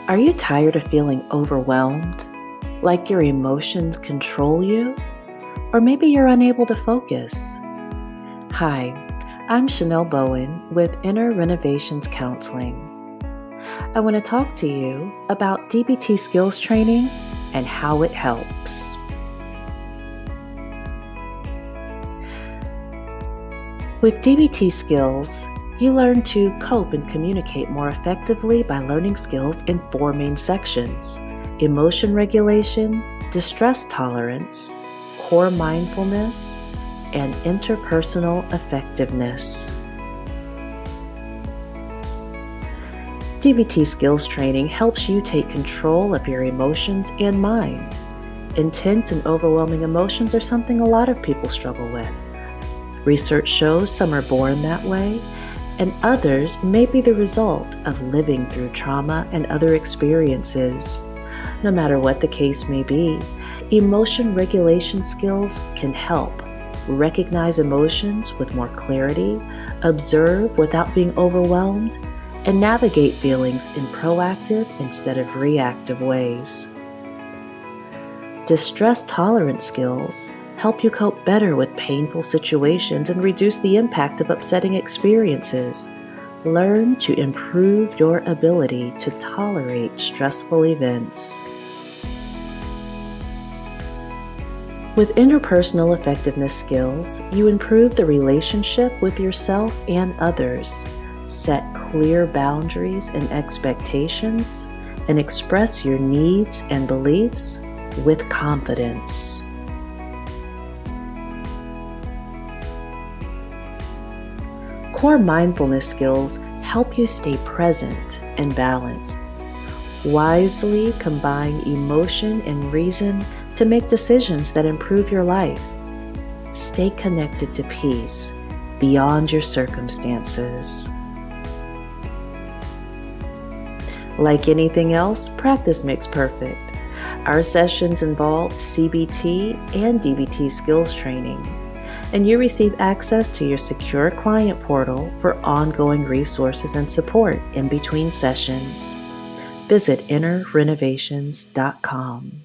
Are you tired of feeling overwhelmed? Like your emotions control you? Or maybe you're unable to focus? Hi, I'm Chanel Bowen with Renovations Counseling. I want to talk to you about DBT skills training and how it helps. With DBT skills, you learn to cope and communicate more effectively by learning skills in 4 main sections: emotion regulation, distress tolerance, core mindfulness, and interpersonal effectiveness. DBT skills training helps you take control of your emotions and mind. Intense and overwhelming emotions are something a lot of people struggle with. Research shows some are born that way, and others may be the result of living through trauma and other experiences. No matter what the case may be, emotion regulation skills can help recognize emotions with more clarity, observe without being overwhelmed, and navigate feelings in proactive instead of reactive ways. Distress tolerance skills help you cope better with painful situations and reduce the impact of upsetting experiences. Learn to improve your ability to tolerate stressful events. With interpersonal effectiveness skills, you improve the relationship with yourself and others, set clear boundaries and expectations, and express your needs and beliefs with confidence. Core mindfulness skills help you stay present and balanced. Wisely combine emotion and reason to make decisions that improve your life. Stay connected to peace beyond your circumstances. Like anything else, practice makes perfect. Our sessions involve CBT and DBT skills training, and you receive access to your secure client portal for ongoing resources and support in between sessions. Visit innerrenovations.com.